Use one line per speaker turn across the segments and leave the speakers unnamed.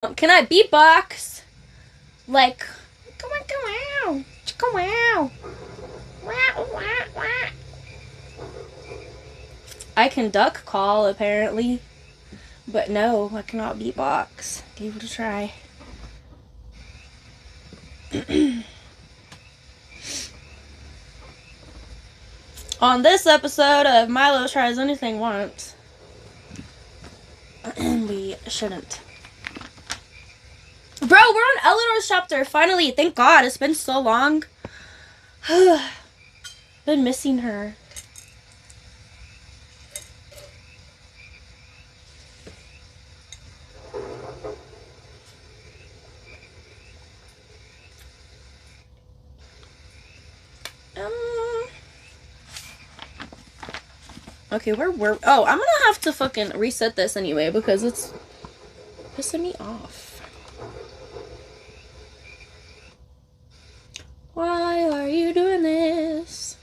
Can I beatbox? Like, come on, come on, come on. I can duck call apparently, but no, I cannot beatbox. Give it a try. On this episode of Milo Tries Anything Once, we shouldn't. Bro, we're on Eleanor's chapter. Finally, thank God. It's been so long. Been missing her. Okay, where were... Oh, I'm gonna have to fucking reset this anyway because it's pissing me off. Why are you doing this?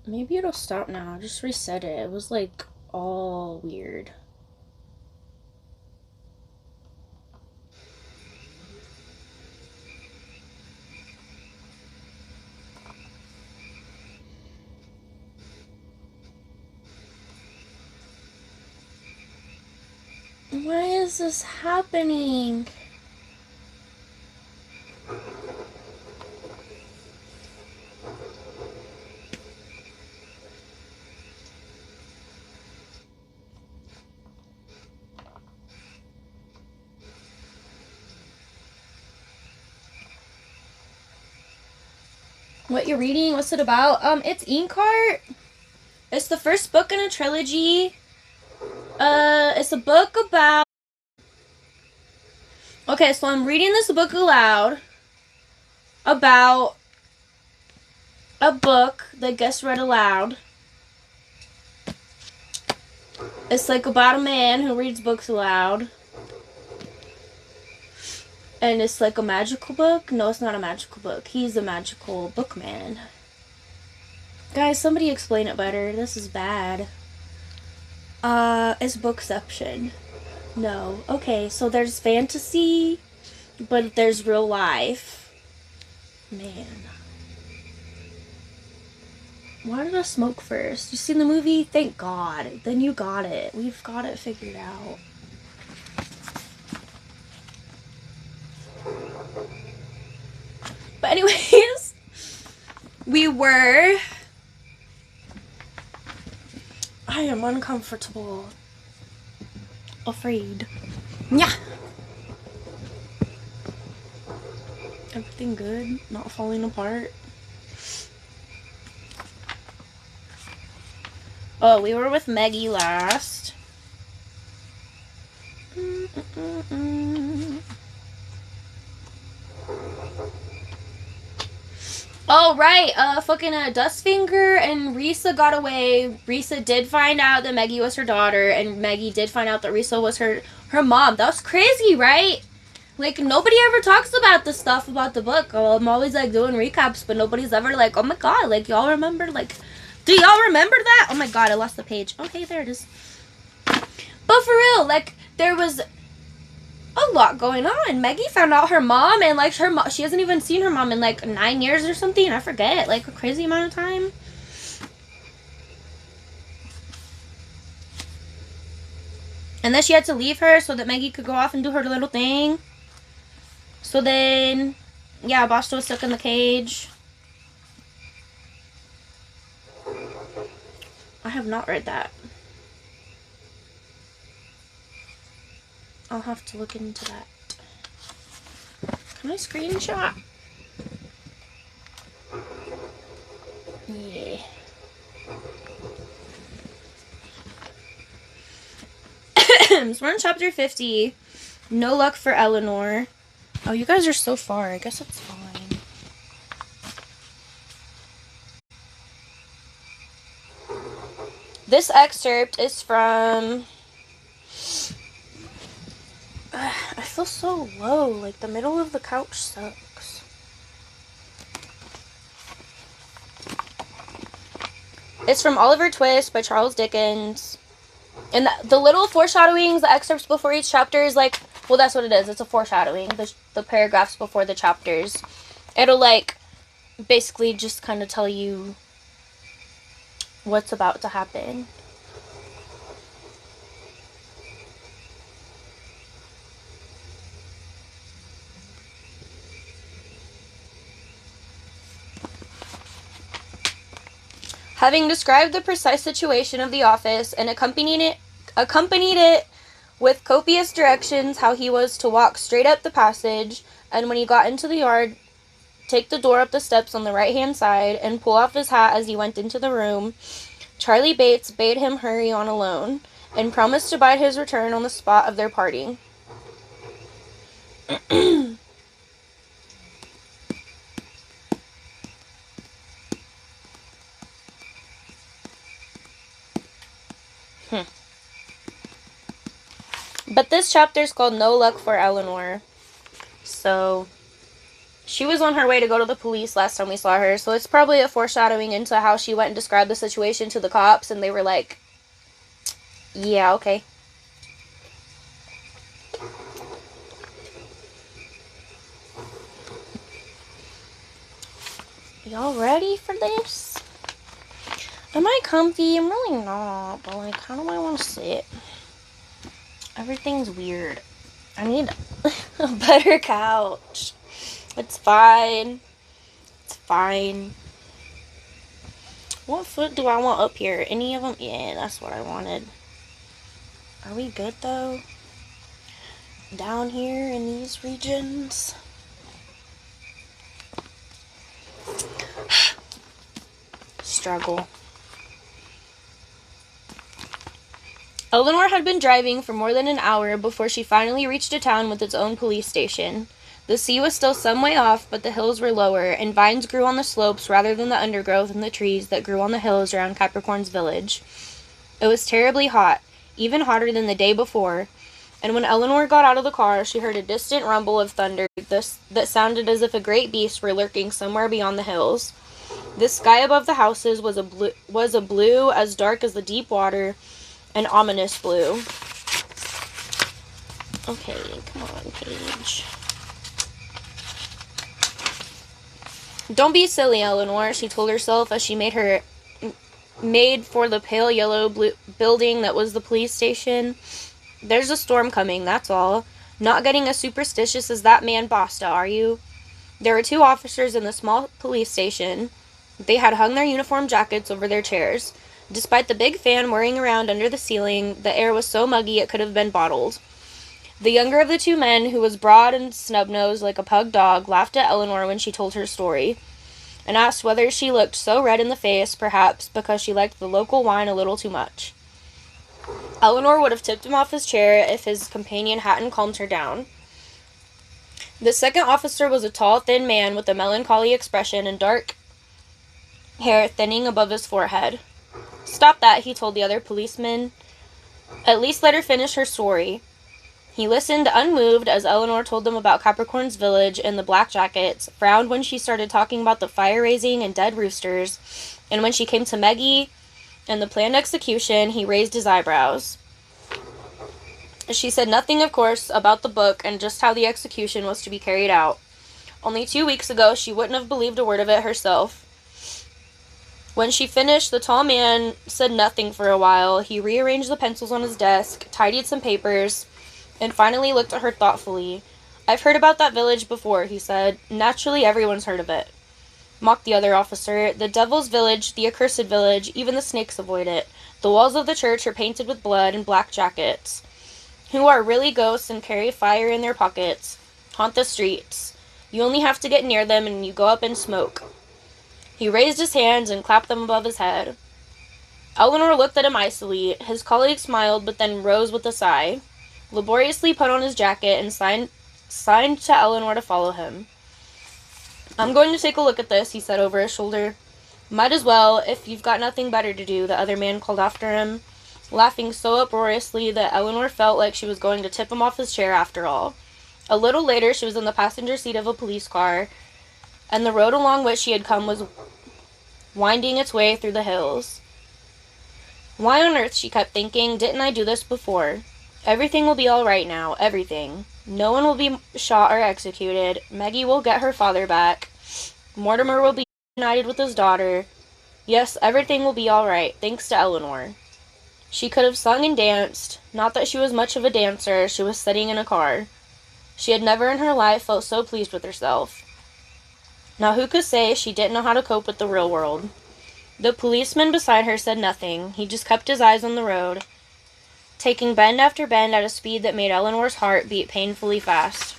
Maybe it'll stop now. Just reset it. It was like all weird. Why is this happening? What you're reading? What's it about? It's Inkheart. It's the first book in a trilogy. It's a book about... Okay, so I'm reading this book aloud about a book that gets read aloud. It's like about a man who reads books aloud. And it's like a magical book. No, it's not a magical book. He's a magical bookman. Guys, somebody explain it better. This is bad. It's bookception. No. Okay, so there's fantasy, but there's real life. Man. Why did I smoke first? You seen the movie? Thank God. Then you got it. We've got it figured out. But anyways, we were... I am uncomfortable. Afraid. Yeah. Everything good? Not falling apart? Oh, we were with Maggie last. Oh, right. Fucking Dustfinger and Risa got away. Risa did find out that Maggie was her daughter, and Maggie did find out that Risa was her mom. That was crazy, right? Like, nobody ever talks about the stuff about the book. I'm always, like, doing recaps, but nobody's ever, like, oh my God, like, y'all remember, like, do y'all remember that? Oh my God, I lost the page. Okay, there it is. But for real, like, there was a lot going on. Maggie found out her mom, and like her mom, she hasn't even seen her mom in like 9 years or something. I forget, like a crazy amount of time. And then she had to leave her so that Maggie could go off and do her little thing. So then, yeah, Basta was stuck in the cage. I have not read that. I'll have to look into that. Can I screenshot? Yeah. So we're on chapter 50. No luck for Eleanor. Oh, you guys are so far. I guess it's fine. This excerpt is from... I feel so low. Like, the middle of the couch sucks. It's from Oliver Twist by Charles Dickens. And the little foreshadowings, the excerpts before each chapter is like... Well, that's what it is. It's a foreshadowing. The paragraphs before the chapters. It'll, like, basically just kind of tell you what's about to happen. Having described the precise situation of the office and accompanied it with copious directions how he was to walk straight up the passage, and when he got into the yard, take the door up the steps on the right-hand side and pull off his hat as he went into the room, Charlie Bates bade him hurry on alone, and promised to bide his return on the spot of their parting. But this chapter is called No Luck for Eleanor. So, she was on her way to go to the police last time we saw her, so it's probably a foreshadowing into how she went and described the situation to the cops, and they were like, yeah, okay. Y'all ready for this? Am I comfy? I'm really not, but like, how do I want to sit? Everything's weird. I need a better couch. It's fine. It's fine. What foot do I want up here? Any of them? Yeah, that's what I wanted. Are we good though? Down here in these regions? Struggle. Eleanor had been driving for more than an hour before she finally reached a town with its own police station. The sea was still some way off, but the hills were lower, and vines grew on the slopes rather than the undergrowth and the trees that grew on the hills around Capricorn's village. It was terribly hot, even hotter than the day before, and when Eleanor got out of the car, she heard a distant rumble of thunder that sounded as if a great beast were lurking somewhere beyond the hills. The sky above the houses was a blue as dark as the deep water, an ominous blue. Okay, come on, page. Don't be silly, Eleanor, she told herself as she made for the pale yellow blue building that was the police station. There's a storm coming, that's all. Not getting as superstitious as that man Basta, are you? There were 2 officers in the small police station. They had hung their uniform jackets over their chairs. Despite the big fan whirring around under the ceiling, the air was so muggy it could have been bottled. The younger of the 2 men, who was broad and snub-nosed like a pug dog, laughed at Eleanor when she told her story, and asked whether she looked so red in the face, perhaps because she liked the local wine a little too much. Eleanor would have tipped him off his chair if his companion hadn't calmed her down. The second officer was a tall, thin man with a melancholy expression and dark hair thinning above his forehead. "Stop that," he told the other policeman. "At least let her finish her story." He listened unmoved as Eleanor told them about Capricorn's village and the blackjackets, frowned when she started talking about the fire-raising and dead roosters, and when she came to Meggie and the planned execution, he raised his eyebrows. She said nothing, of course, about the book and just how the execution was to be carried out. Only 2 weeks ago, she wouldn't have believed a word of it herself. When she finished, the tall man said nothing for a while. He rearranged the pencils on his desk, tidied some papers, and finally looked at her thoughtfully. "I've heard about that village before," he said. "Naturally, everyone's heard of it," mocked the other officer. "The devil's village, the accursed village, even the snakes avoid it. The walls of the church are painted with blood and black jackets, who are really ghosts and carry fire in their pockets, haunt the streets. You only have to get near them and you go up in smoke." He raised his hands and clapped them above his head. Eleanor looked at him icily. His colleague smiled, but then rose with a sigh, laboriously put on his jacket, and signed to Eleanor to follow him. "I'm going to take a look at this," he said over his shoulder. Might as well, if you've got nothing better to do, the other man called after him, laughing so uproariously that Eleanor felt like she was going to tip him off his chair after all. A little later, she was in the passenger seat of a police car, and the road along which she had come was winding its way through the hills. Why on earth, she kept thinking, didn't I do this before? Everything will be all right now, everything. No one will be shot or executed. Maggie will get her father back. Mortimer will be united with his daughter. Yes, everything will be all right, thanks to Eleanor. She could have sung and danced. Not that she was much of a dancer, she was sitting in a car. She had never in her life felt so pleased with herself. Now who could say she didn't know how to cope with the real world? The policeman beside her said nothing. He just kept his eyes on the road, taking bend after bend at a speed that made Eleanor's heart beat painfully fast.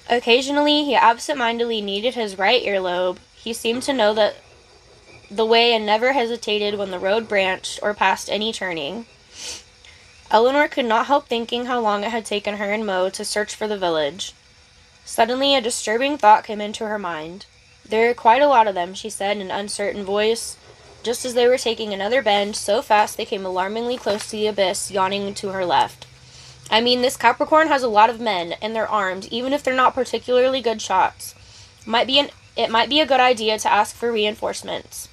Occasionally, he absent-mindedly kneaded his right earlobe. He seemed to know that the way and never hesitated when the road branched or passed any turning. Eleanor could not help thinking how long it had taken her and Mo to search for the village. Suddenly, a disturbing thought came into her mind. There are quite a lot of them, she said in an uncertain voice, just as they were taking another bend, so fast they came alarmingly close to the abyss yawning to her left. I mean, this Capricorn has a lot of men, and they're armed, even if they're not particularly good shots. It might be a good idea to ask for reinforcements.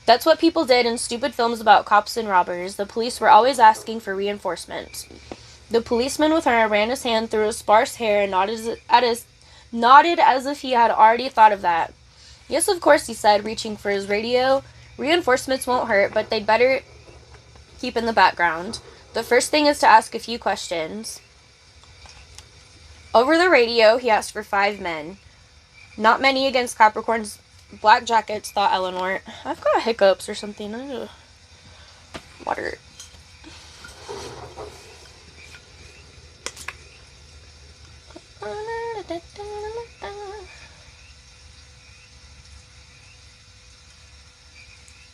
That's what people did in stupid films about cops and robbers. The police were always asking for reinforcements. The policeman with her ran his hand through his sparse hair and nodded as if he had already thought of that. Yes, of course, he said, reaching for his radio. Reinforcements won't hurt, but they'd better keep in the background. The first thing is to ask a few questions. Over the radio, he asked for 5 men. Not many against Capricorn's black jackets, thought Eleanor. I've got hiccups or something. I need water.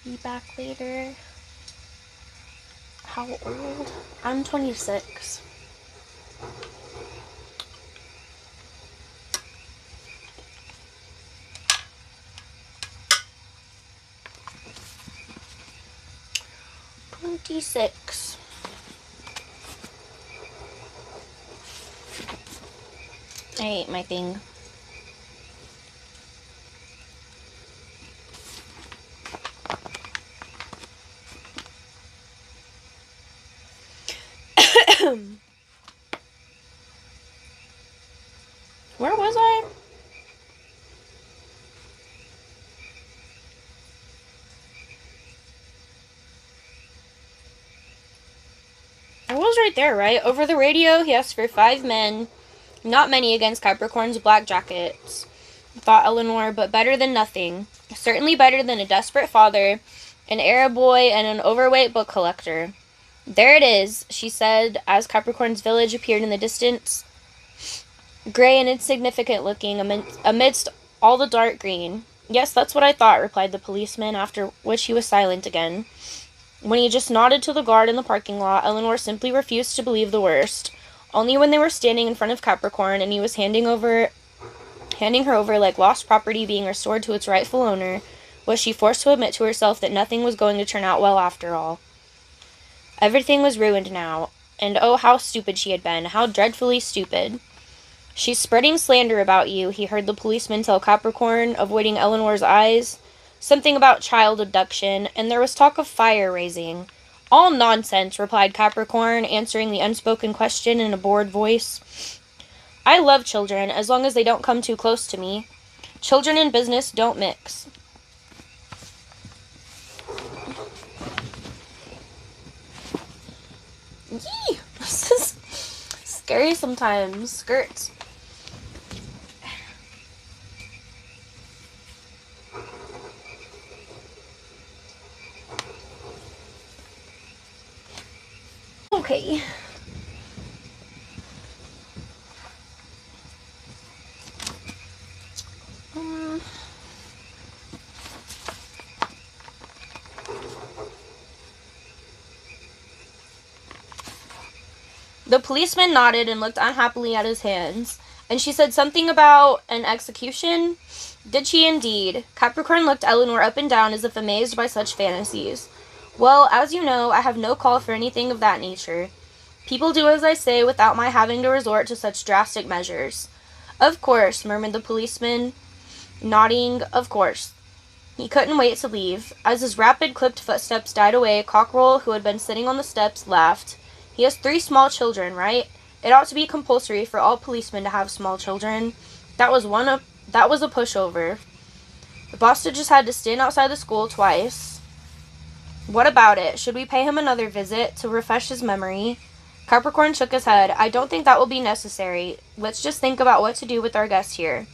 Be back later. How old? I'm 26. I ate my thing. Where was I? I was right there, right? Over the radio, he asked for 5 men. Not many against Capricorn's black jackets, thought Eleanor, but better than nothing. Certainly better than a desperate father, an Arab boy, and an overweight book collector. There it is, she said, as Capricorn's village appeared in the distance, gray and insignificant looking amidst all the dark green. Yes, that's what I thought, replied the policeman, after which he was silent again. When he just nodded to the guard in the parking lot, Eleanor simply refused to believe the worst. Only when they were standing in front of Capricorn and he was handing her over like lost property being restored to its rightful owner, was she forced to admit to herself that nothing was going to turn out well after all. Everything was ruined now, and oh, how stupid she had been, how dreadfully stupid. She's spreading slander about you, he heard the policeman tell Capricorn, avoiding Eleanor's eyes. Something about child abduction, and there was talk of fire raising. All nonsense, replied Capricorn, answering the unspoken question in a bored voice. I love children, as long as they don't come too close to me. Children and business don't mix. Yee! This is scary sometimes. Skirts. Okay. The policeman nodded and looked unhappily at his hands, and she said something about an execution. Did she indeed? Capricorn looked Eleanor up and down as if amazed by such fantasies. Well, as you know, I have no call for anything of that nature. People do as I say without my having to resort to such drastic measures. Of course, murmured the policeman, nodding, of course. He couldn't wait to leave. As his rapid, clipped footsteps died away, Cockerel, who had been sitting on the steps, laughed. He has 3 small children, right? It ought to be compulsory for all policemen to have small children. That was a pushover. The Boston just had to stand outside the school twice. What about it? Should we pay him another visit to refresh his memory? Capricorn shook his head. I don't think that will be necessary. Let's just think about what to do with our guest here.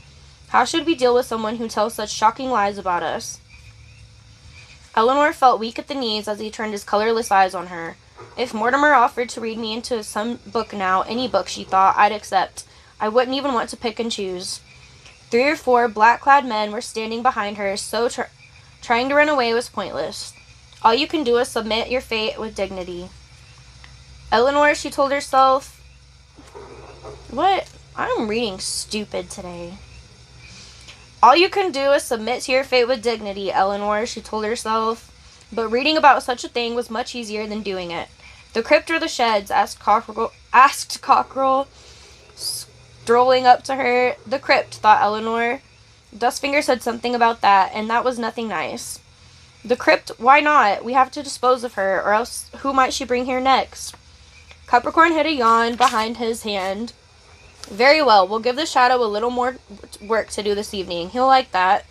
How should we deal with someone who tells such shocking lies about us? Eleanor felt weak at the knees as he turned his colorless eyes on her. If Mortimer offered to read me into some book now, any book, she thought, I'd accept. I wouldn't even want to pick and choose. 3 or 4 black-clad men were standing behind her, so trying to run away was pointless. All you can do is submit your fate with dignity. Eleanor, she told herself... What? I'm reading stupid today. All you can do is submit to your fate with dignity, Eleanor, she told herself. But reading about such a thing was much easier than doing it. The crypt or the sheds? Asked Cockerel, strolling up to her. The crypt, thought Eleanor. Dustfinger said something about that, and that was nothing nice. The crypt? Why not? We have to dispose of her, or else who might she bring here next? Capricorn hid a yawn behind his hand. Very well, we'll give the shadow a little more work to do this evening. He'll like that.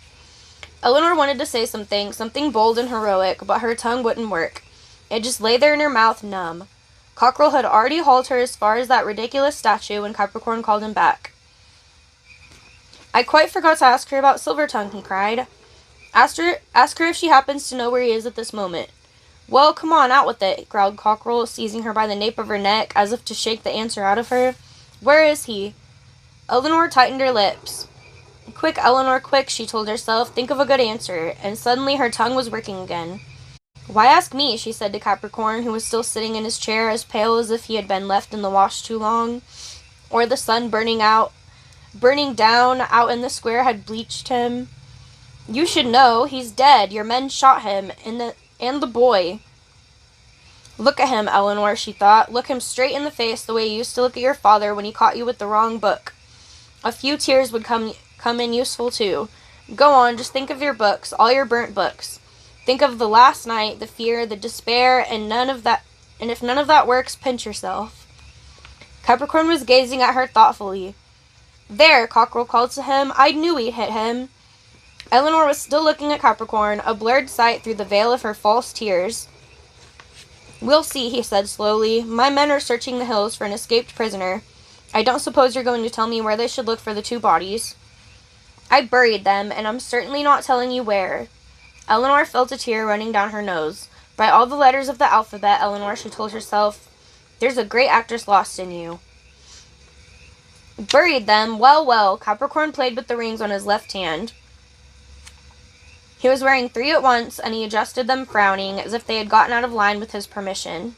Eleanor wanted to say something bold and heroic, but her tongue wouldn't work. It just lay there in her mouth, numb. Cockerel had already hauled her as far as that ridiculous statue when Capricorn called him back. I quite forgot to ask her about Silvertongue, he cried. Ask her if she happens to know where he is at this moment. Well, come on, out with it, growled Cockerel, seizing her by the nape of her neck, as if to shake the answer out of her. Where is he? Eleanor tightened her lips. Quick, Eleanor, quick, she told herself. Think of a good answer. And suddenly her tongue was working again. Why ask me? She said to Capricorn, who was still sitting in his chair, as pale as if he had been left in the wash too long, or the sun burning down out in the square had bleached him. You should know. He's dead. Your men shot him, and the boy. Look at him, Eleanor, she thought. Look him straight in the face the way you used to look at your father when he caught you with the wrong book. A few tears would come in useful, too. Go on, just think of your books, all your burnt books. Think of the last night, the fear, the despair, and if none of that works, pinch yourself. Capricorn was gazing at her thoughtfully. There, Cockerel called to him. I knew he'd hit him. Eleanor was still looking at Capricorn, a blurred sight through the veil of her false tears. We'll see, he said slowly. My men are searching the hills for an escaped prisoner. I don't suppose you're going to tell me where they should look for the 2 bodies. I buried them, and I'm certainly not telling you where. Eleanor felt a tear running down her nose. By all the letters of the alphabet, Eleanor, she told herself, there's a great actress lost in you. Buried them? Well, well. Capricorn played with the rings on his left hand. He was wearing 3 at once, and he adjusted them frowning, as if they had gotten out of line with his permission.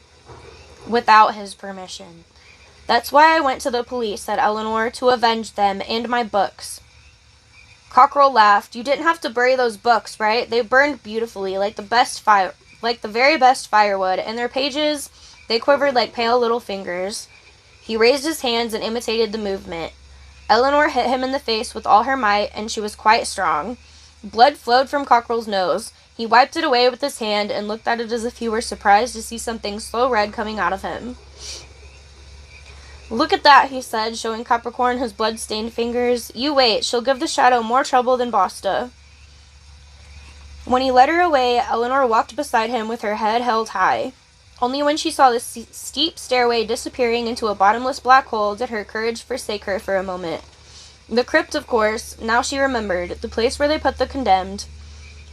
Without his permission. That's why I went to the police, said Eleanor, to avenge them and my books. Cockerel laughed. You didn't have to bury those books, right? They burned beautifully, like the very best firewood, and their pages, they quivered like pale little fingers. He raised his hands and imitated the movement. Eleanor hit him in the face with all her might, and she was quite strong. Blood flowed from Cockerel's nose. He wiped it away with his hand and looked at it as if he were surprised to see something so red coming out of him. Look at that, he said, showing Capricorn his blood-stained fingers. You wait, she'll give the shadow more trouble than Basta. When he led her away, Eleanor walked beside him with her head held high. Only when she saw the steep stairway disappearing into a bottomless black hole did her courage forsake her for a moment. The crypt, of course, now she remembered, the place where they put the condemned.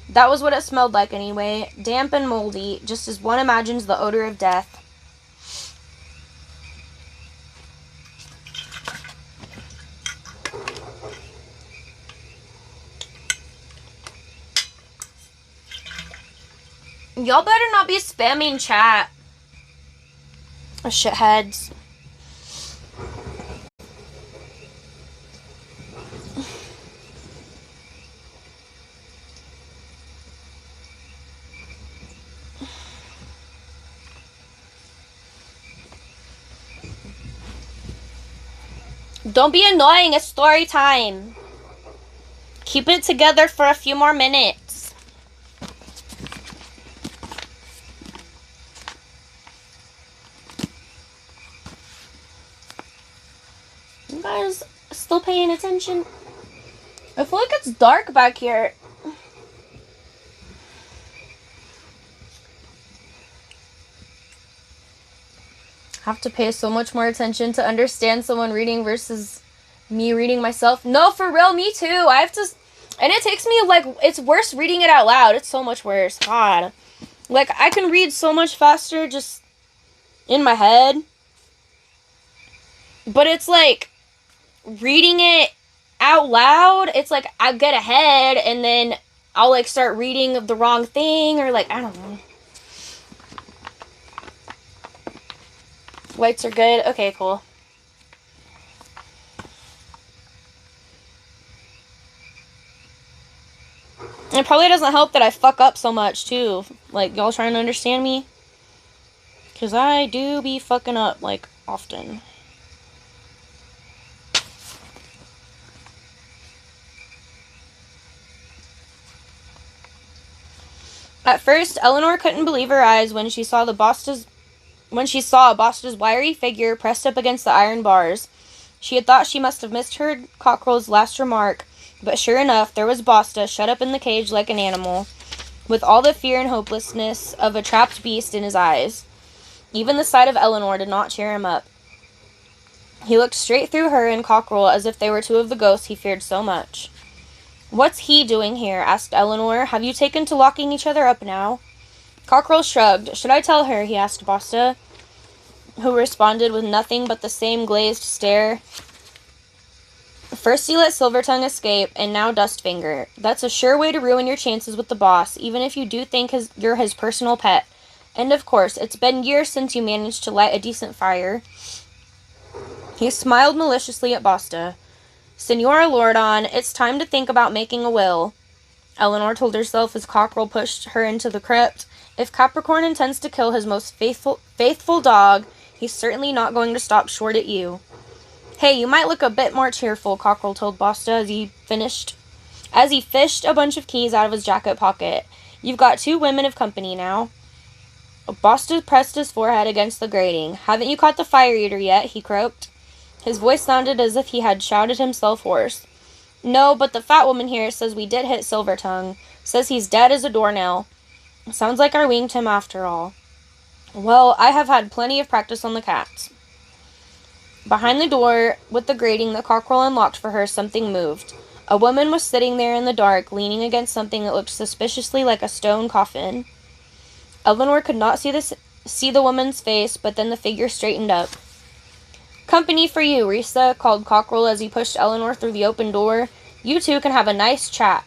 That was what it smelled like anyway, damp and moldy, just as one imagines the odor of death. Y'all better not be spamming chat. Shitheads. Don't be annoying. It's story time. Keep it together for a few more minutes. You guys still paying attention? I feel like it's dark back here. Have to pay so much more attention to understand someone reading versus me reading myself. No, for real, me too. I have to, and it takes me, like, it's worse reading it out loud. It's so much worse. God. Like, I can read so much faster just in my head. But it's like, reading it out loud, it's like, I get ahead, and then I'll, like, start reading the wrong thing, or, like, I don't know. Lights are good? Okay, cool. It probably doesn't help that I fuck up so much, too. Like, y'all trying to understand me? Because I do be fucking up, like, often. At first, Eleanor couldn't believe her eyes when she saw Basta's wiry figure pressed up against the iron bars. She had thought she must have misheard Cockrell's last remark, but sure enough, there was Basta shut up in the cage like an animal, with all the fear and hopelessness of a trapped beast in his eyes. Even the sight of Eleanor did not cheer him up. He looked straight through her and Cockrell as if they were two of the ghosts he feared so much. "What's he doing here?" asked Eleanor. "Have you taken to locking each other up now?" Cockrell shrugged. "Should I tell her?" he asked Basta, who responded with nothing but the same glazed stare. "First you let Silvertongue escape, and now Dustfinger. That's a sure way to ruin your chances with the boss, even if you do think you're his personal pet. And of course, it's been years since you managed to light a decent fire." He smiled maliciously at Basta. "Senora Lordon, it's time to think about making a will," Eleanor told herself as Cockrell pushed her into the crypt. "If Capricorn intends to kill his most faithful dog, he's certainly not going to stop short at you." "Hey, you might look a bit more cheerful," Cockrell told Basta as he fished a bunch of keys out of his jacket pocket. "You've got 2 women of company now." Basta pressed his forehead against the grating. "Haven't you caught the fire eater yet?" he croaked. His voice sounded as if he had shouted himself hoarse. "No, but the fat woman here says we did hit Silvertongue. Says he's dead as a doornail. Sounds like I winged him after all." "Well, I have had plenty of practice on the cats." Behind the door, with the grating that Cockrell unlocked for her, something moved. A woman was sitting there in the dark, leaning against something that looked suspiciously like a stone coffin. Eleanor could not see the woman's face, but then the figure straightened up. "Company for you, Risa," called Cockrell as he pushed Eleanor through the open door. "You two can have a nice chat."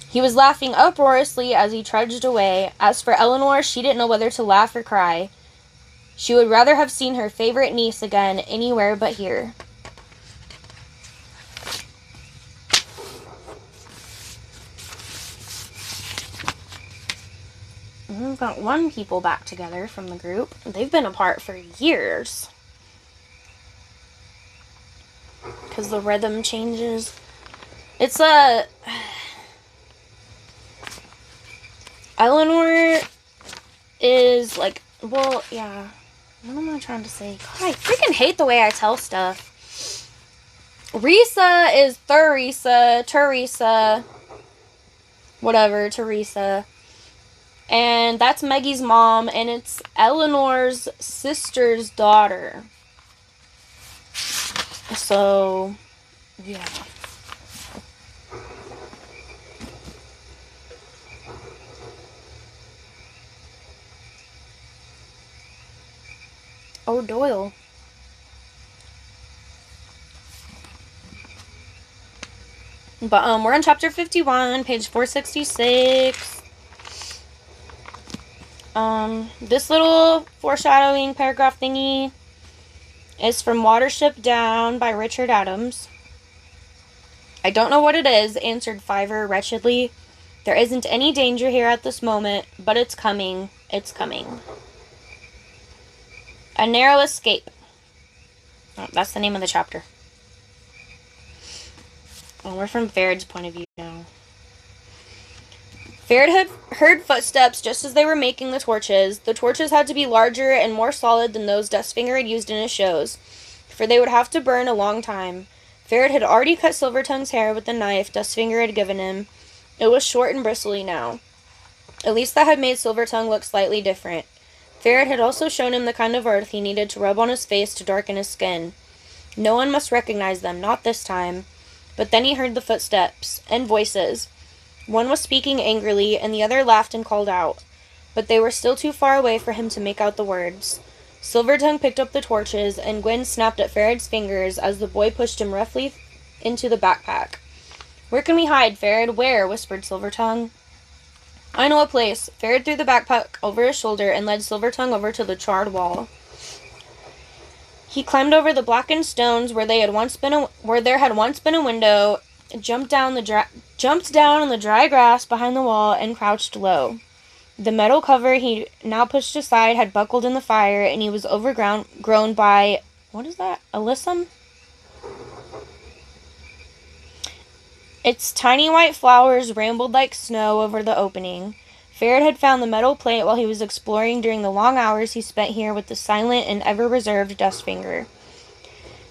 He was laughing uproariously as he trudged away. As for Eleanor, she didn't know whether to laugh or cry. She would rather have seen her favorite niece again anywhere but here. We've got 1 people back together from the group. They've been apart for years. Because the rhythm changes. It's Eleanor is like, well, yeah. What am I trying to say? God, I freaking hate the way I tell stuff. Risa is Teresa, whatever, Teresa. And that's Maggie's mom, and it's Eleanor's sister's daughter. So, yeah. Oh, Doyle. But, we're on chapter 51, page 466. This little foreshadowing paragraph thingy is from Watership Down by Richard Adams. "I don't know what it is," answered Fiver wretchedly. "There isn't any danger here at this moment, but it's coming. It's coming. A narrow escape. Oh, that's the name of the chapter. Oh, we're from Faird's point of view now. Faired had heard footsteps just as they were making the torches. The torches had to be larger and more solid than those Dustfinger had used in his shows, for they would have to burn a long time. Faired had already cut Silvertongue's hair with the knife Dustfinger had given him. It was short and bristly now. At least that had made Silvertongue look slightly different. Faired had also shown him the kind of earth he needed to rub on his face to darken his skin. No one must recognize them, not this time. But then he heard the footsteps, and voices. One was speaking angrily, and the other laughed and called out. But they were still too far away for him to make out the words. Silvertongue picked up the torches, and Gwyn snapped at Faird's fingers as the boy pushed him roughly into the backpack. "Where can we hide, Faired? Where?" whispered Silvertongue. "I know a place." Faired threw the backpack over his shoulder and led Silvertongue over to the charred wall. He climbed over the blackened stones where there had once been a window, jumped down on the dry grass behind the wall, and crouched low. The metal cover he now pushed aside had buckled in the fire, and he was overgrown by, what is that, alyssum? Its tiny white flowers rambled like snow over the opening. Faired had found the metal plate while he was exploring during the long hours he spent here with the silent and ever-reserved Dustfinger.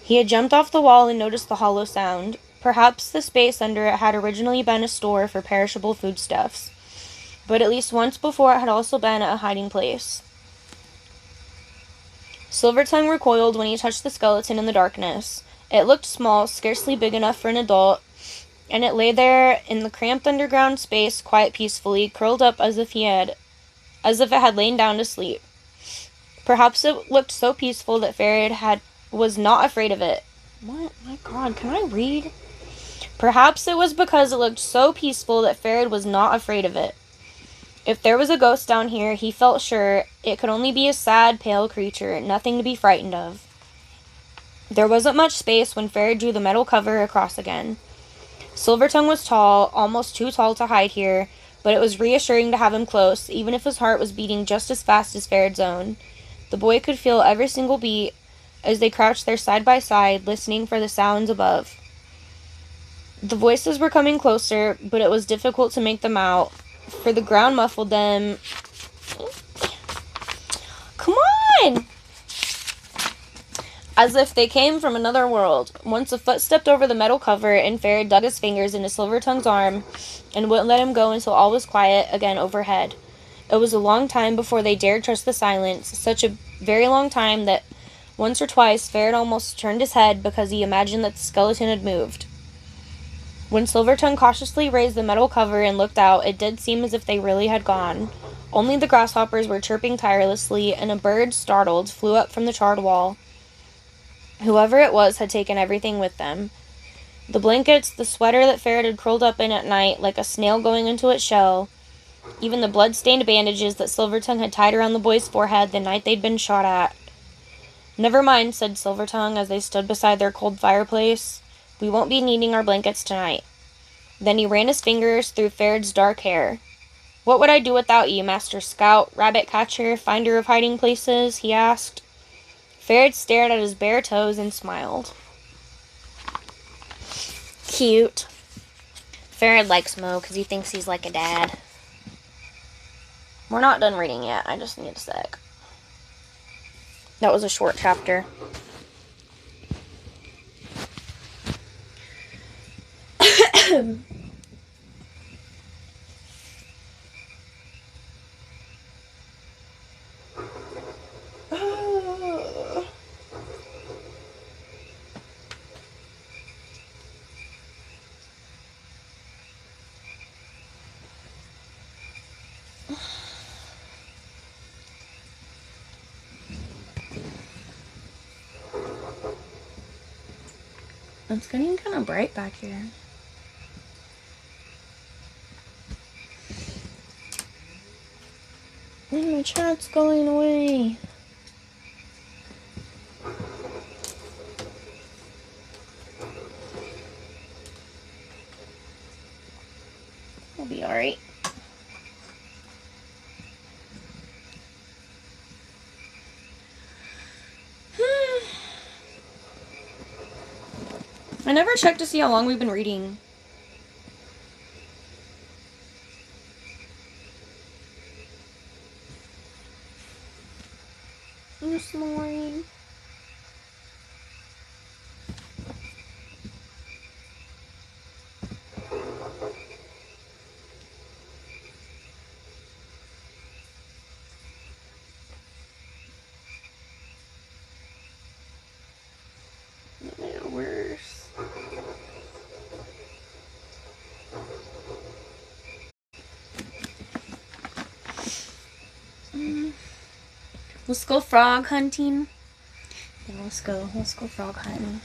He had jumped off the wall and noticed the hollow sound. Perhaps the space under it had originally been a store for perishable foodstuffs, but at least once before it had also been a hiding place. Silvertongue recoiled when he touched the skeleton in the darkness. It looked small, scarcely big enough for an adult, and it lay there in the cramped underground space quite peacefully, curled up as if it had lain down to sleep. Perhaps it looked so peaceful that Faired was not afraid of it. What? My God, can I read? Perhaps it was because it looked so peaceful that Faired was not afraid of it. If there was a ghost down here, he felt sure it could only be a sad, pale creature, nothing to be frightened of. There wasn't much space when Faired drew the metal cover across again. Silvertongue was tall, almost too tall to hide here, but it was reassuring to have him close, even if his heart was beating just as fast as Faired's own. The boy could feel every single beat as they crouched there side by side, listening for the sounds above. The voices were coming closer, but it was difficult to make them out, for the ground muffled them. Come on! As if they came from another world. Once a foot stepped over the metal cover, and Faired dug his fingers into Silvertongue's arm and wouldn't let him go until all was quiet again overhead. It was a long time before they dared trust the silence, such a very long time that once or twice Faired almost turned his head because he imagined that the skeleton had moved. When Silvertongue cautiously raised the metal cover and looked out, it did seem as if they really had gone. Only the grasshoppers were chirping tirelessly, and a bird, startled, flew up from the charred wall. Whoever it was had taken everything with them. The blankets, the sweater that Faired had curled up in at night like a snail going into its shell, even the blood-stained bandages that Silvertongue had tied around the boy's forehead the night they'd been shot at. "Never mind," said Silvertongue as they stood beside their cold fireplace. "We won't be needing our blankets tonight." Then he ran his fingers through Faird's dark hair. "What would I do without you, Master Scout, Rabbit Catcher, Finder of Hiding Places?" he asked. Faired stared at his bare toes and smiled. Cute. Faired likes Mo because he thinks he's like a dad. We're not done reading yet. I just need a sec. That was a short chapter. It's getting kind of bright back here. And my chat's going away. I'll be alright. I never checked to see how long we've been reading. I'm snoring. Worse. Let's go frog hunting. Yeah, let's go frog hunting.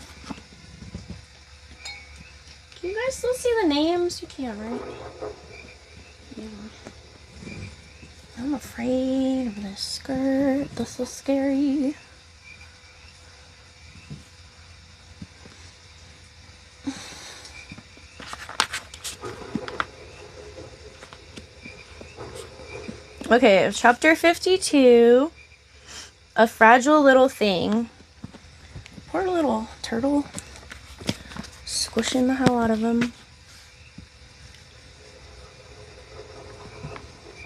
Can you guys still see the names? You can, right? Yeah. I'm afraid of this skirt. This is scary. Okay, chapter 52. A fragile little thing. Poor little turtle. Squishing the hell out of him.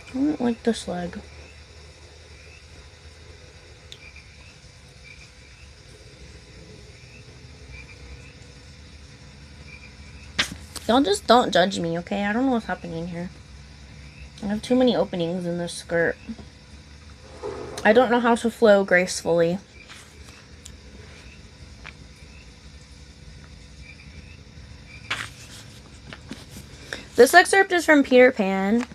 I don't like this leg. Y'all just don't judge me, okay? I don't know what's happening here. I have too many openings in this skirt. I don't know how to flow gracefully. This excerpt is from Peter Pan.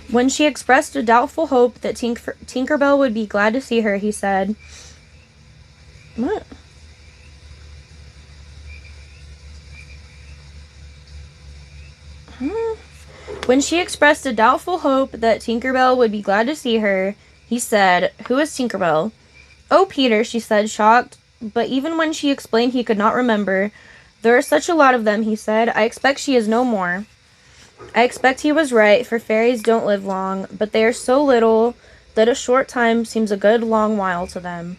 When she expressed a doubtful hope that Tinkerbell would be glad to see her, he said, "What? When she expressed a doubtful hope that Tinkerbell would be glad to see her, he said, 'Who is Tinkerbell?' 'Oh, Peter,' she said, shocked, but even when she explained he could not remember. 'There are such a lot of them,' he said. 'I expect she is no more.' I expect he was right, for fairies don't live long, but they are so little that a short time seems a good long while to them."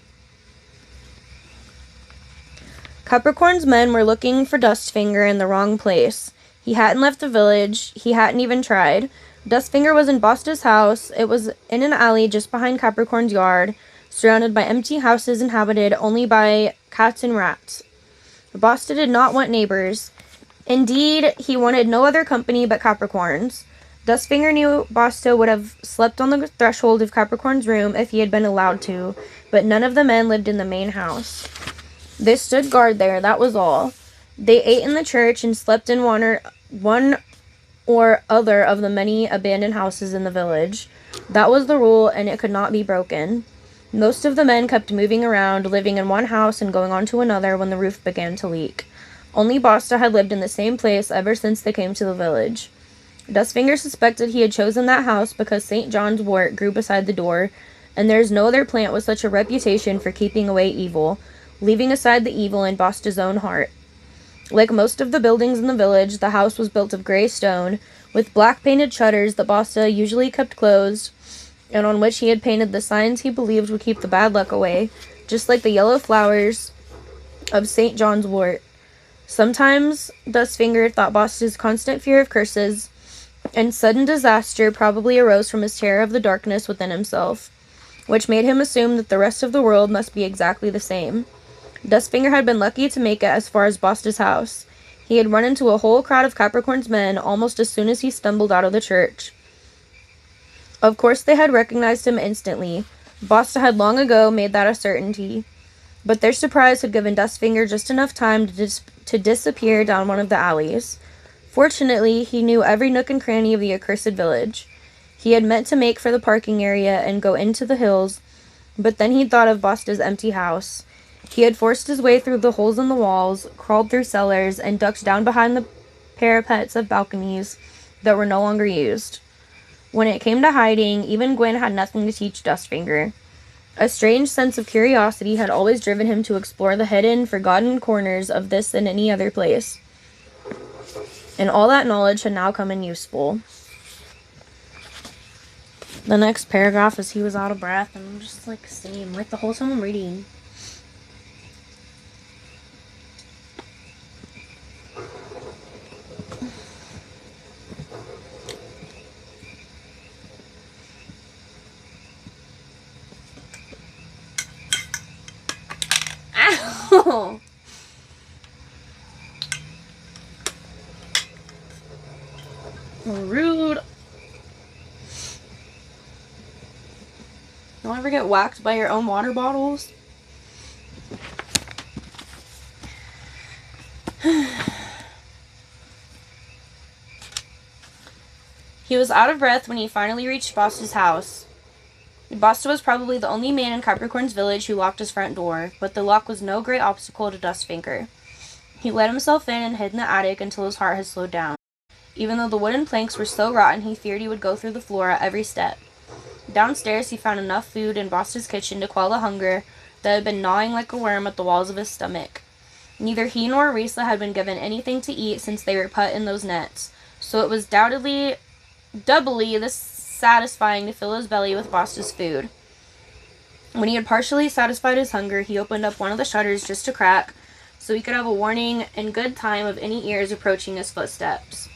Capricorn's men were looking for Dustfinger in the wrong place. He hadn't left the village. He hadn't even tried. Dustfinger was in Basta's house. It was in an alley just behind Capricorn's yard, surrounded by empty houses inhabited only by cats and rats. Basta did not want neighbors. Indeed, he wanted no other company but Capricorn's. Dustfinger knew Basta would have slept on the threshold of Capricorn's room if he had been allowed to, but none of the men lived in the main house. They stood guard there, that was all. They ate in the church and slept in one or other of the many abandoned houses in the village. That was the rule, and it could not be broken. Most of the men kept moving around, living in one house and going on to another when the roof began to leak. Only Basta had lived in the same place ever since they came to the village. Dustfinger suspected he had chosen that house because St. John's wort grew beside the door, and there is no other plant with such a reputation for keeping away evil, leaving aside the evil in Basta's own heart. Like most of the buildings in the village, the house was built of gray stone, with black painted shutters that Basta usually kept closed, and on which he had painted the signs he believed would keep the bad luck away, just like the yellow flowers of St. John's wort. Sometimes Dustfinger thought Basta's constant fear of curses and sudden disaster probably arose from his terror of the darkness within himself, which made him assume that the rest of the world must be exactly the same. Dustfinger had been lucky to make it as far as Basta's house. He had run into a whole crowd of Capricorn's men almost as soon as he stumbled out of the church. Of course they had recognized him instantly. Basta had long ago made that a certainty. But their surprise had given Dustfinger just enough time to disappear down one of the alleys. Fortunately, he knew every nook and cranny of the accursed village. He had meant to make for the parking area and go into the hills, but then he thought of Basta's empty house. He had forced his way through the holes in the walls, crawled through cellars, and ducked down behind the parapets of balconies that were no longer used. When it came to hiding, even Gwen had nothing to teach Dustfinger. A strange sense of curiosity had always driven him to explore the hidden, forgotten corners of this and any other place. And all that knowledge had now come in useful. The next paragraph is he was out of breath, and I'm just like, same. Like, the whole time I'm reading. Ow! Rude. Don't ever get whacked by your own water bottles. He was out of breath when he finally reached Basta's house. Basta was probably the only man in Capricorn's village who locked his front door, but the lock was no great obstacle to Dustfinger. He let himself in and hid in the attic until his heart had slowed down. Even though the wooden planks were so rotten, he feared he would go through the floor at every step. Downstairs, he found enough food in Basta's kitchen to quell the hunger that had been gnawing like a worm at the walls of his stomach. Neither he nor Risa had been given anything to eat since they were put in those nets, so it was doubly satisfying to fill his belly with Basta's food. When he had partially satisfied his hunger, he opened up one of the shutters just a crack, so he could have a warning in good time of any ears approaching his footsteps.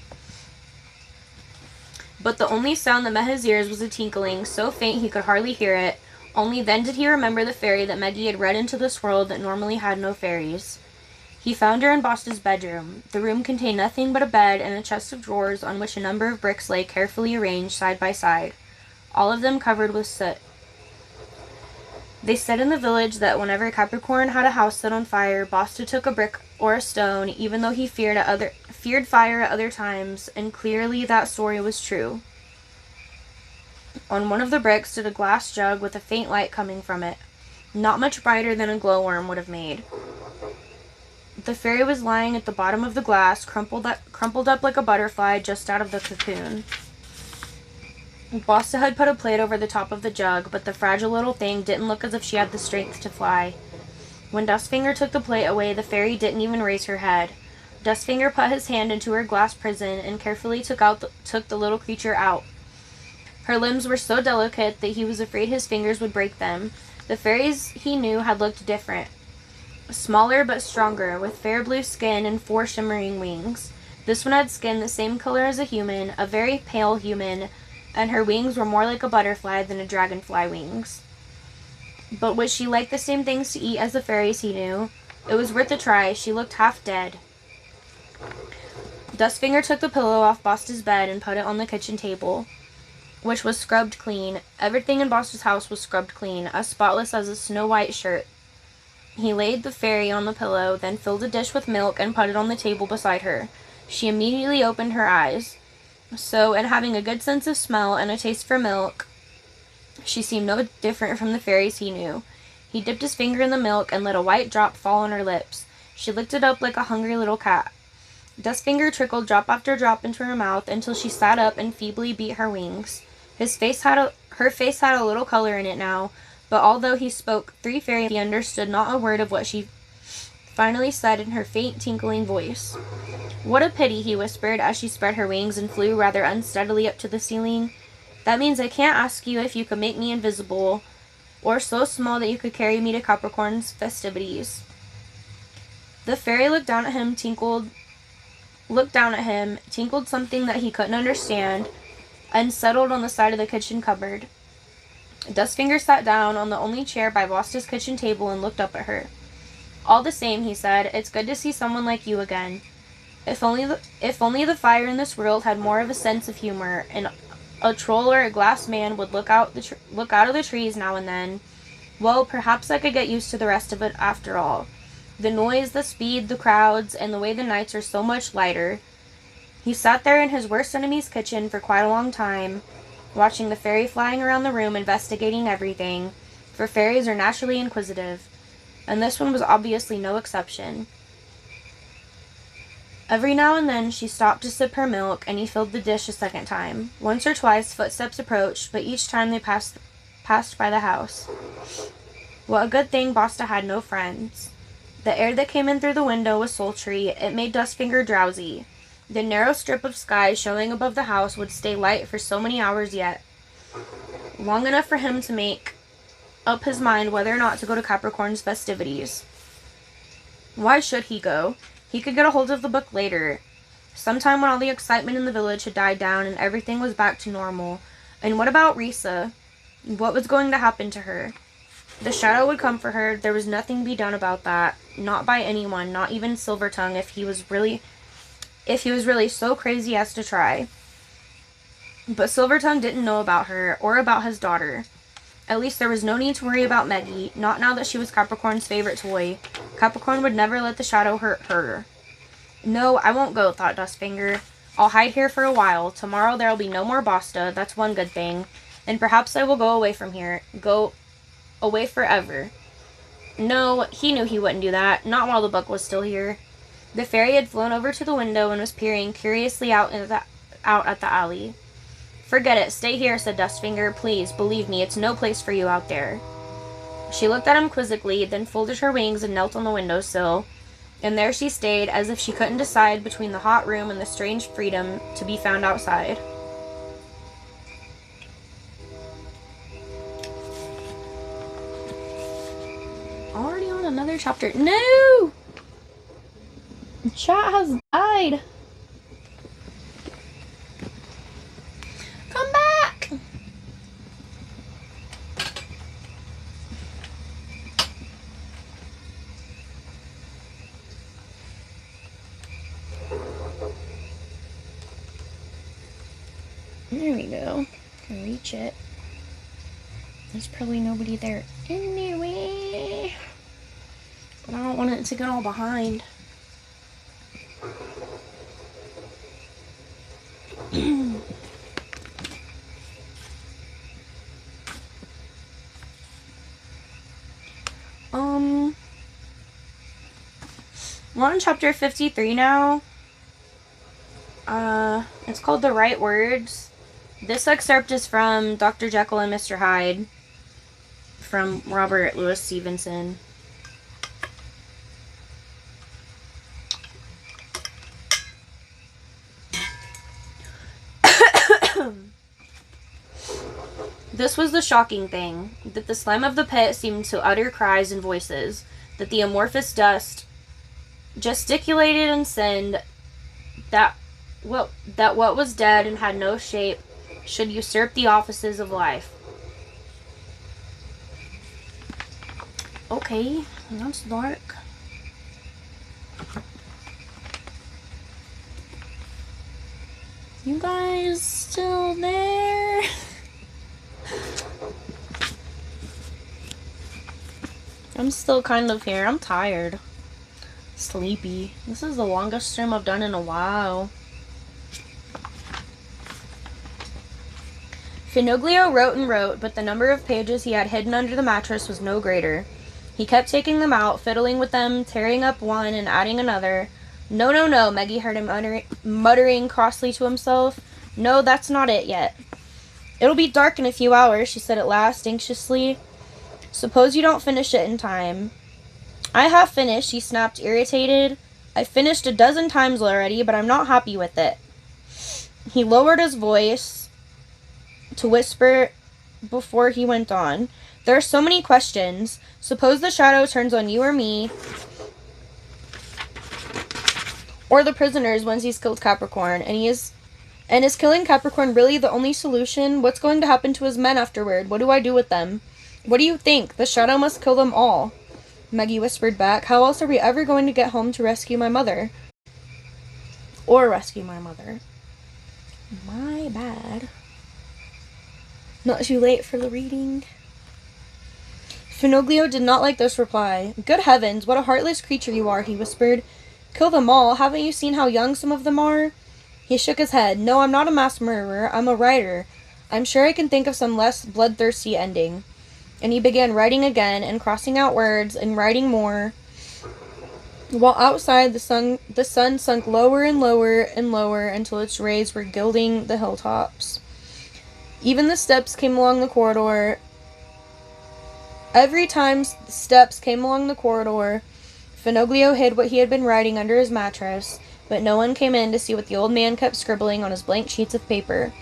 But the only sound that met his ears was a tinkling, so faint he could hardly hear it. Only then did he remember the fairy that Meggie had read into this world that normally had no fairies. He found her in Basta's bedroom. The room contained nothing but a bed and a chest of drawers on which a number of bricks lay carefully arranged side by side, all of them covered with soot. They said in the village that whenever Capricorn had a house set on fire, Basta took a brick or a stone, even though he feared fire at other times, and clearly that story was true. On one of the bricks stood a glass jug with a faint light coming from it, not much brighter than a glowworm would have made. The fairy was lying at the bottom of the glass, crumpled up like a butterfly just out of the cocoon. Basta had put a plate over the top of the jug, but the fragile little thing didn't look as if she had the strength to fly. When Dustfinger took the plate away, the fairy didn't even raise her head. Dustfinger put his hand into her glass prison and carefully took the little creature out. Her limbs were so delicate that he was afraid his fingers would break them. The fairies he knew had looked different. Smaller but stronger, with fair blue skin and 4 shimmering wings. This one had skin the same color as a human, a very pale human, and her wings were more like a butterfly than a dragonfly wings. But would she like the same things to eat as the fairies he knew? It was worth a try. She looked half dead. Dustfinger took the pillow off Basta's bed and put it on the kitchen table, which was scrubbed clean. Everything in Basta's house was scrubbed clean, as spotless as a snow-white shirt. He laid the fairy on the pillow, then filled a dish with milk and put it on the table beside her. She immediately opened her eyes. So, and having a good sense of smell and a taste for milk, she seemed no different from the fairies he knew. He dipped his finger in the milk and let a white drop fall on her lips. She licked it up like a hungry little cat. Dustfinger trickled drop after drop into her mouth until she sat up and feebly beat her wings. Her face had a little color in it now, but although he spoke 3 fairy, he understood not a word of what she finally said in her faint, tinkling voice. "What a pity," he whispered as she spread her wings and flew rather unsteadily up to the ceiling. "That means I can't ask you if you could make me invisible, or so small that you could carry me to Capricorn's festivities." The fairy looked down at him, tinkled something that he couldn't understand, and settled on the side of the kitchen cupboard. Dustfinger sat down on the only chair by Basta's kitchen table and looked up at her. "All the same," he said, "it's good to see someone like you again. If only the fire in this world had more of a sense of humor, and a troll or a glass man would look out of the trees now and then. Well, perhaps I could get used to the rest of it after all. The noise, the speed, the crowds, and the way the nights are so much lighter." He sat there in his worst enemy's kitchen for quite a long time, watching the fairy flying around the room, investigating everything, for fairies are naturally inquisitive, and this one was obviously no exception. Every now and then she stopped to sip her milk, and he filled the dish a second time. Once or twice footsteps approached, but each time they passed by the house. What a good thing Basta had no friends. The air that came in through the window was sultry. It made Dustfinger drowsy. The narrow strip of sky showing above the house would stay light for so many hours yet. long enough for him to make up his mind whether or not to go to Capricorn's festivities. Why should he go? He could get a hold of the book later, sometime when all the excitement in the village had died down and everything was back to normal. And what about Risa? What was going to happen to her? The shadow would come for her. There was nothing to be done about that. Not by anyone, not even Silvertongue, if he was really so crazy as to try. But Silvertongue didn't know about her or about his daughter. At least there was no need to worry about Meggie, not now that she was Capricorn's favorite toy. Capricorn would never let the shadow hurt her. No, I won't go, thought Dustfinger. I'll hide here for a while. Tomorrow there'll be no more Basta, that's one good thing. And perhaps I will go away from here. Go away forever. No, he knew he wouldn't do that, not while the book was still here. The fairy had flown over to the window and was peering curiously out at the alley. Forget it, stay here, said Dustfinger. Please, believe me, it's no place for you out there. She looked at him quizzically, then folded her wings and knelt on the windowsill. And there she stayed, as if she couldn't decide between the hot room and the strange freedom to be found outside. Already on another chapter. No! Chat has died. Come back! There we go. Can reach it. There's probably nobody there anyway. But I don't want it to get all behind. We're on chapter 53 now. It's called The Right Words. This excerpt is from Dr. Jekyll and Mr. Hyde from Robert Louis Stevenson. This was the shocking thing, that the slime of the pit seemed to utter cries and voices, that the amorphous dust gesticulated and sinned, that what was dead and had no shape should usurp the offices of life. Okay, that's dark. You guys still there? I'm still kind of here. I'm tired. Sleepy. This is the longest stream I've done in a while. Finoglio wrote and wrote, but the number of pages he had hidden under the mattress was no greater. He kept taking them out, fiddling with them, tearing up one and adding another. No, no, no, Meggie heard him muttering crossly to himself. No, that's not it yet. It'll be dark in a few hours, she said at last, anxiously. Suppose you don't finish it in time. I have finished, he snapped, irritated. I've finished 12 times already, but I'm not happy with it. He lowered his voice to whisper before he went on. There are so many questions. Suppose the shadow turns on you or me, or the prisoners once he's killed Capricorn, and is killing Capricorn really the only solution? What's going to happen to his men afterward? What do I do with them? What do you think? The shadow must kill them all. Meggie whispered back. How else are we ever going to get home to rescue my mother? Or rescue my mother. My bad. Not too late for the reading. Finoglio did not like this reply. Good heavens, what a heartless creature you are, he whispered. Kill them all? Haven't you seen how young some of them are? He shook his head. No, I'm not a mass murderer. I'm a writer. I'm sure I can think of some less bloodthirsty ending. And he began writing again, and crossing out words, and writing more, while outside the sun sunk lower and lower and lower until its rays were gilding the hilltops. Even the steps came along the corridor. Every time steps came along the corridor, Finoglio hid what he had been writing under his mattress, but no one came in to see what the old man kept scribbling on his blank sheets of paper,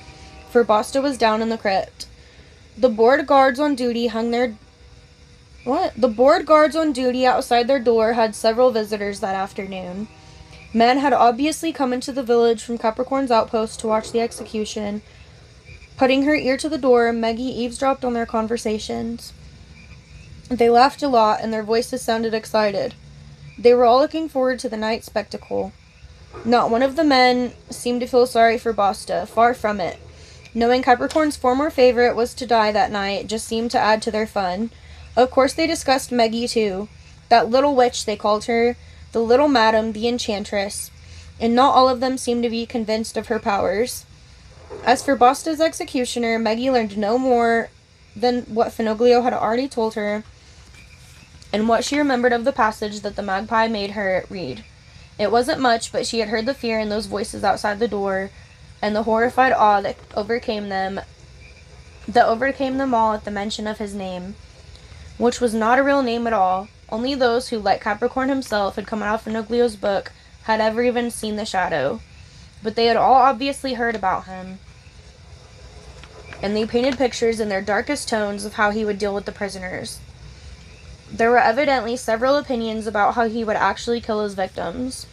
for Basta was down in the crypt. The board guards on duty hung their... What? The board guards on duty outside their door had several visitors that afternoon. Men had obviously come into the village from Capricorn's outpost to watch the execution. Putting her ear to the door, Maggie eavesdropped on their conversations. They laughed a lot, and their voices sounded excited. They were all looking forward to the night spectacle. Not one of the men seemed to feel sorry for Basta, far from it. Knowing Capricorn's former favorite was to die that night just seemed to add to their fun. Of course they discussed Meggie too. That little witch, they called her, the little madam, the enchantress, and not all of them seemed to be convinced of her powers. As for Basta's executioner, Meggie learned no more than what Finoglio had already told her, and what she remembered of the passage that the magpie made her read. It wasn't much, but she had heard the fear in those voices outside the door, and the horrified awe that overcame them all at the mention of his name, which was not a real name at all. Only those who, like Capricorn himself, had come out of Finoglio's book had ever even seen the shadow. But they had all obviously heard about him, and they painted pictures in their darkest tones of how he would deal with the prisoners. There were evidently several opinions about how he would actually kill his victims.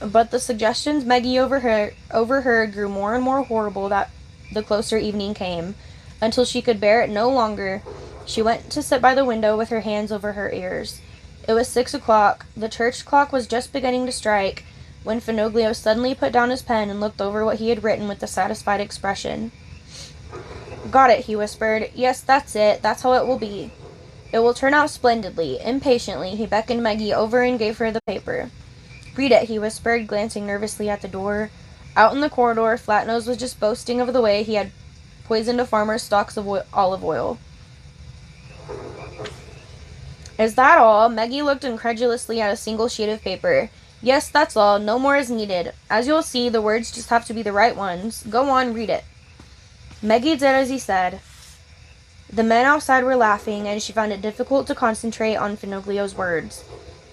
But the suggestions Meggie overheard grew more and more horrible that the closer evening came. Until she could bear it no longer, she went to sit by the window with her hands over her ears. It was 6 o'clock. The church clock was just beginning to strike when Finoglio suddenly put down his pen and looked over what he had written with a satisfied expression. "Got it," he whispered. "Yes, that's it. That's how it will be. It will turn out splendidly." Impatiently, he beckoned Meggie over and gave her the paper. "Read it," he whispered, glancing nervously at the door. Out in the corridor, Flatnose was just boasting of the way he had poisoned a farmer's stocks of olive oil. "Is that all?" Meggie looked incredulously at a single sheet of paper. "Yes, that's all. No more is needed. As you'll see, the words just have to be the right ones. Go on, read it." Meggie did as he said. The men outside were laughing, and she found it difficult to concentrate on Finoglio's words.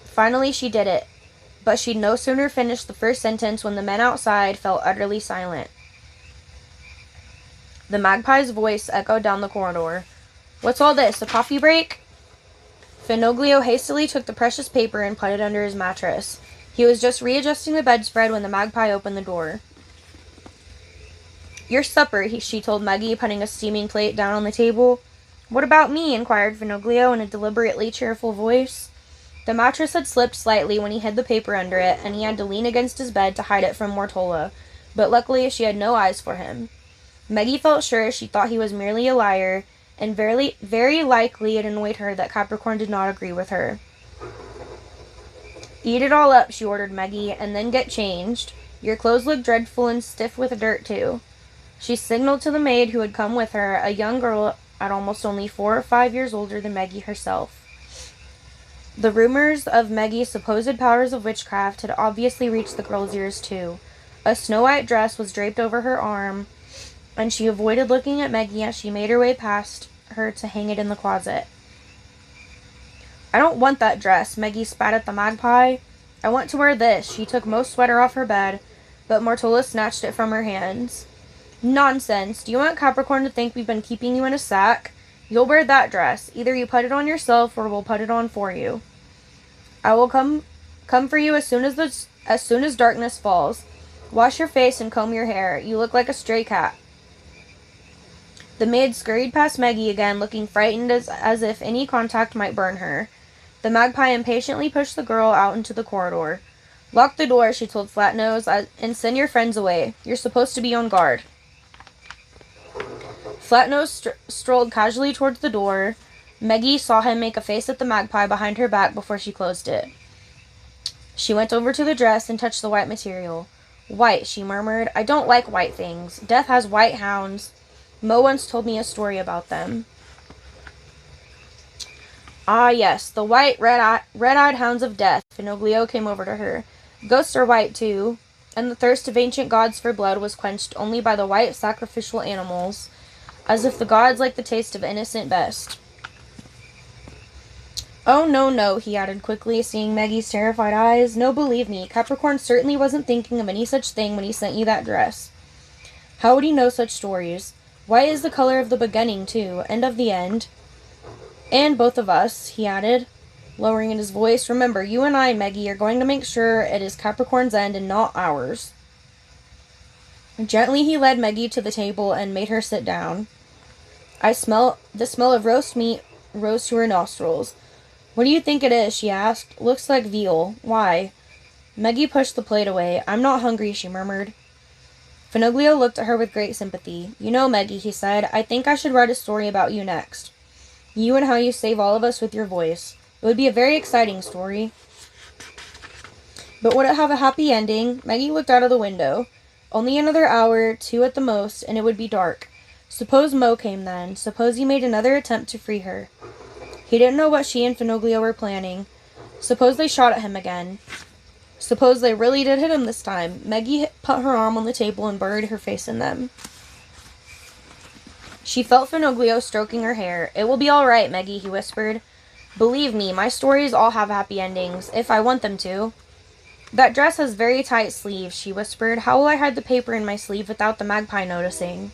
Finally, she did it. But she'd no sooner finished the first sentence when the men outside fell utterly silent. The magpie's voice echoed down the corridor. "What's all this, a coffee break?" Finoglio hastily took the precious paper and put it under his mattress. He was just readjusting the bedspread when the magpie opened the door. "Your supper," she told Meggie, putting a steaming plate down on the table. "What about me?" inquired Finoglio in a deliberately cheerful voice. The mattress had slipped slightly when he hid the paper under it, and he had to lean against his bed to hide it from Mortola, but luckily she had no eyes for him. Meggie felt sure she thought he was merely a liar, and very likely it annoyed her that Capricorn did not agree with her. "Eat it all up," she ordered Meggie, "and then get changed. Your clothes look dreadful and stiff with dirt, too." She signaled to the maid who had come with her, a young girl at almost only 4 or 5 years older than Meggie herself. The rumors of Meggie's supposed powers of witchcraft had obviously reached the girl's ears, too. A snow-white dress was draped over her arm, and she avoided looking at Meggie as she made her way past her to hang it in the closet. "I don't want that dress," Meggie spat at the magpie. "I want to wear this." She took most sweater off her bed, but Mortola snatched it from her hands. "Nonsense. Do you want Capricorn to think we've been keeping you in a sack? You'll wear that dress. Either you put it on yourself or we'll put it on for you. I will come for you as soon as darkness falls. Wash your face and comb your hair. You look like a stray cat." The maid scurried past Meggie again, looking frightened as if any contact might burn her. The magpie impatiently pushed the girl out into the corridor. "Lock the door," she told Flatnose, "and send your friends away. You're supposed to be on guard." Flatnose strolled casually towards the door. Meggie saw him make a face at the magpie behind her back before she closed it. She went over to the dress and touched the white material. "White," she murmured. "I don't like white things. Death has white hounds. Mo once told me a story about them." "Ah, yes, the white, red-eyed hounds of death." Finoglio came over to her. "Ghosts are white, too, and the thirst of ancient gods for blood was quenched only by the white sacrificial animals, as if the gods liked the taste of innocent best." "Oh, no, no," he added quickly, seeing Meggie's terrified eyes. "No, believe me, Capricorn certainly wasn't thinking of any such thing when he sent you that dress. How would he know such stories? White is the color of the beginning, too, and of the end. And both of us, he added, lowering his voice. Remember, you and I, Maggie, are going to make sure it is Capricorn's end and not ours. Gently he led Maggie to the table and made her sit down. The smell of roast meat rose to her nostrils. What do you think it is? She asked. Looks like veal. Why? Maggie pushed the plate away. I'm not hungry, she murmured. Finoglio looked at her with great sympathy. You know, Maggie, he said, I think I should write a story about you next. You and how you save all of us with your voice. It would be a very exciting story. But would it have a happy ending? Maggie looked out of the window. Only another hour, 2 at the most, and it would be dark. Suppose Mo came then. Suppose he made another attempt to free her. He didn't know what she and Finoglio were planning. Suppose they shot at him again. Suppose they really did hit him this time. Maggie put her arm on the table and buried her face in them. She felt Finoglio stroking her hair. It will be all right, Maggie, he whispered. Believe me, my stories all have happy endings, if I want them to. That dress has very tight sleeves, she whispered. How will I hide the paper in my sleeve without the magpie noticing?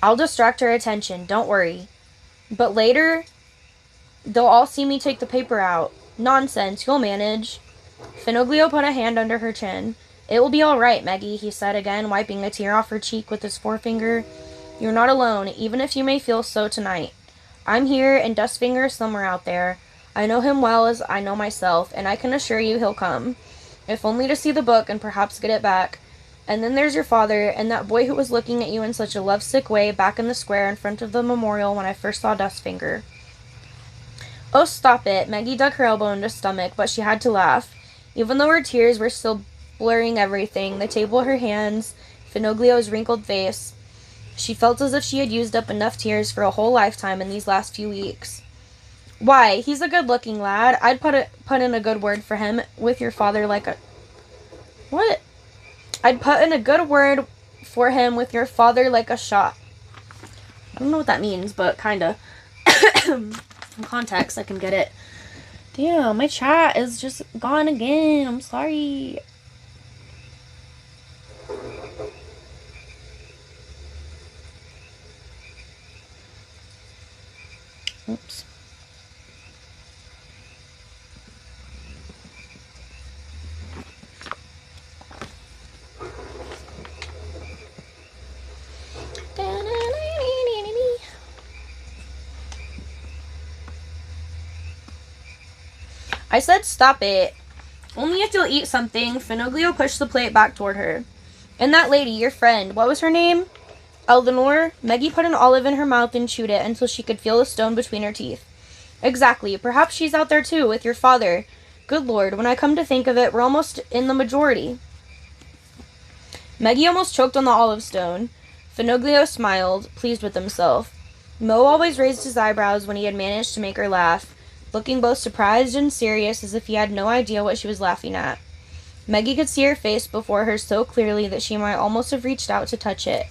I'll distract her attention, don't worry. But later, they'll all see me take the paper out. Nonsense, you'll manage. Finoglio put a hand under her chin. It will be all right, Maggie, he said again, wiping a tear off her cheek with his forefinger. You're not alone, even if you may feel so tonight. I'm here, and Dustfinger is somewhere out there. I know him well as I know myself, and I can assure you he'll come. If only to see the book and perhaps get it back. And then there's your father, and that boy who was looking at you in such a lovesick way back in the square in front of the memorial when I first saw Dustfinger. Oh, stop it. Maggie dug her elbow into her stomach, but she had to laugh. Even though her tears were still blurring everything, the table, her hands, Finoglio's wrinkled face, she felt as if she had used up enough tears for a whole lifetime in these last few weeks. Why, he's a good-looking lad. I'd put in a good word for him with your father like a... What? I'd put in a good word for him with your father like a shot. I don't know what that means, but kinda. In context, I can get it. Damn, my chat is just gone again. I'm sorry. Oops. I said stop it. Only if you'll eat something. Finoglio pushed the plate back toward her. And that lady, your friend, what was her name? Eleanor. Maggie put an olive in her mouth and chewed it until she could feel the stone between her teeth. Exactly. Perhaps she's out there too, with your father. Good Lord, when I come to think of it, we're almost in the majority. Maggie almost choked on the olive stone. Finoglio smiled, pleased with himself. Mo always raised his eyebrows when he had managed to make her laugh, looking both surprised and serious as if he had no idea what she was laughing at. Maggie could see her face before her so clearly that she might almost have reached out to touch it.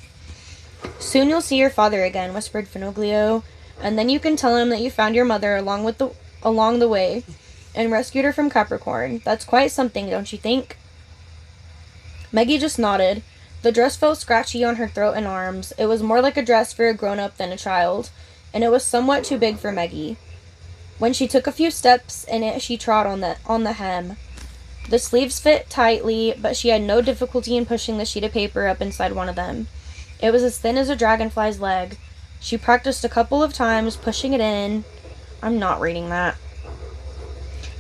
Soon you'll see your father again, whispered Finoglio, and then you can tell him that you found your mother along the way and rescued her from Capricorn. That's quite something, don't you think? Maggie just nodded. The dress felt scratchy on her throat and arms. It was more like a dress for a grown-up than a child, and it was somewhat too big for Maggie. When she took a few steps in it, she trod on the hem. The sleeves fit tightly, but she had no difficulty in pushing the sheet of paper up inside one of them. It was as thin as a dragonfly's leg. She practiced a couple of times, pushing it in. I'm not reading that.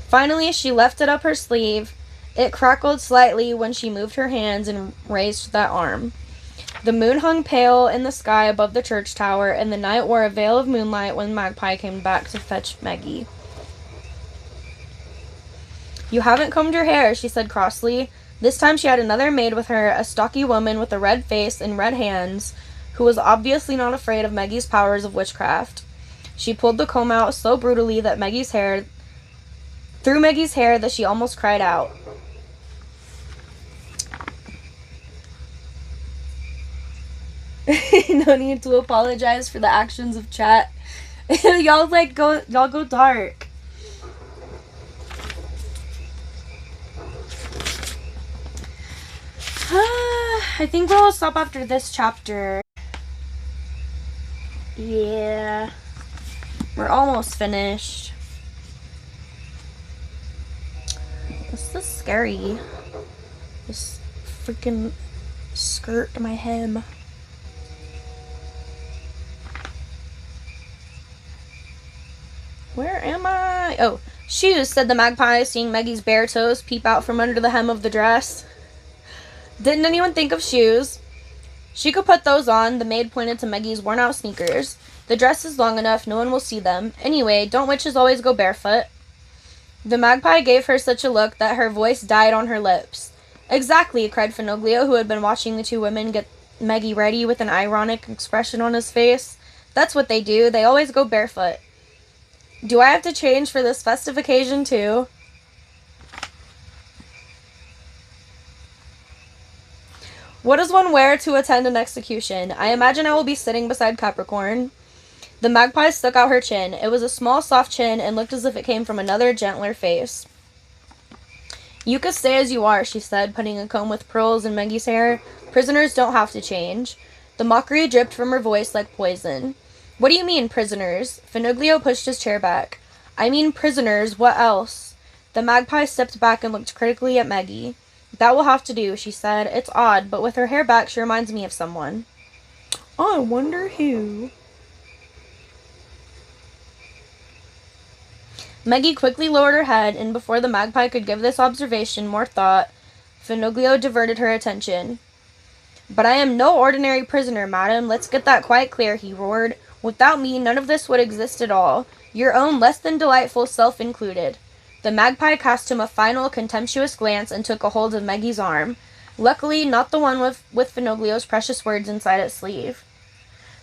Finally, she lifted up her sleeve. It crackled slightly when she moved her hands and raised that arm. The moon hung pale in the sky above the church tower, and the night wore a veil of moonlight when Magpie came back to fetch Maggie. You haven't combed your hair, she said crossly. This time she had another maid with her, a stocky woman with a red face and red hands, who was obviously not afraid of Maggie's powers of witchcraft. She pulled the comb out so brutally that through Maggie's hair that she almost cried out. No need to apologize for the actions of chat. Y'all go dark. I think we'll stop after this chapter. Yeah. We're almost finished. This is scary. This freaking skirt to my hem. Where am I? Oh, shoes, said the magpie, seeing Maggie's bare toes peep out from under the hem of the dress. Didn't anyone think of shoes? She could put those on, the maid pointed to Maggie's worn-out sneakers. The dress is long enough, no one will see them. Anyway, don't witches always go barefoot? The magpie gave her such a look that her voice died on her lips. Exactly, cried Finoglio, who had been watching the two women get Maggie ready with an ironic expression on his face. That's what they do, they always go barefoot. Do I have to change for this festive occasion, too? What does one wear to attend an execution? I imagine I will be sitting beside Capricorn. The magpie stuck out her chin. It was a small, soft chin and looked as if it came from another, gentler face. You can stay as you are, she said, putting a comb with pearls in Maggie's hair. Prisoners don't have to change. The mockery dripped from her voice like poison. What do you mean, prisoners? Finoglio pushed his chair back. I mean prisoners, what else? The magpie stepped back and looked critically at Maggie. That will have to do, she said. It's odd, but with her hair back, she reminds me of someone. I wonder who. Maggie quickly lowered her head, and before the magpie could give this observation more thought, Finoglio diverted her attention. But I am no ordinary prisoner, madam. Let's get that quite clear, he roared. Without me, none of this would exist at all. Your own less than delightful self included. The magpie cast him a final, contemptuous glance and took a hold of Maggie's arm. Luckily, not the one with Finoglio's precious words inside its sleeve.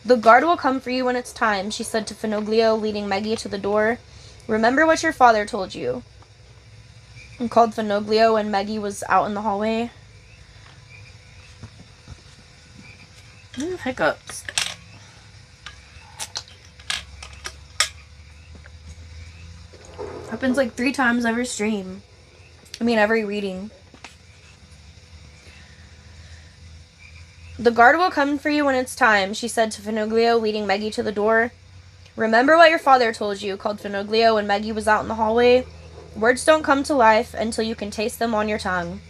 The guard will come for you when it's time, she said to Finoglio, leading Maggie to the door. Remember what your father told you. And called Finoglio when Maggie was out in the hallway. Hiccups. Happens like 3 times every stream. Every reading. The guard will come for you when it's time, she said to Finoglio, leading Maggie to the door. Remember what your father told you, called Finoglio when Maggie was out in the hallway. Words don't come to life until you can taste them on your tongue.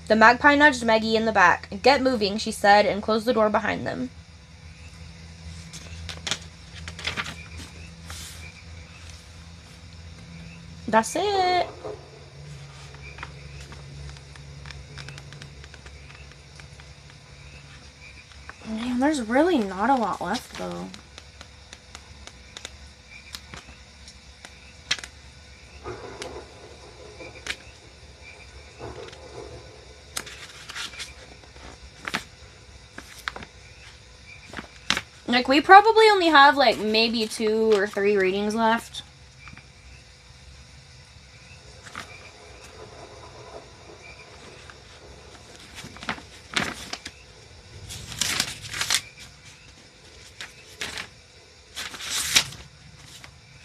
The magpie nudged Maggie in the back. Get moving, she said, and closed the door behind them. That's it. Man, there's really not a lot left, though. Like, we probably only have, like, maybe 2 or 3 readings left.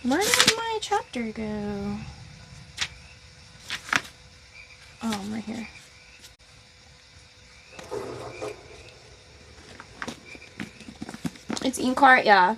Where did my chapter go? Oh, I'm right here. It's Inkheart, yeah.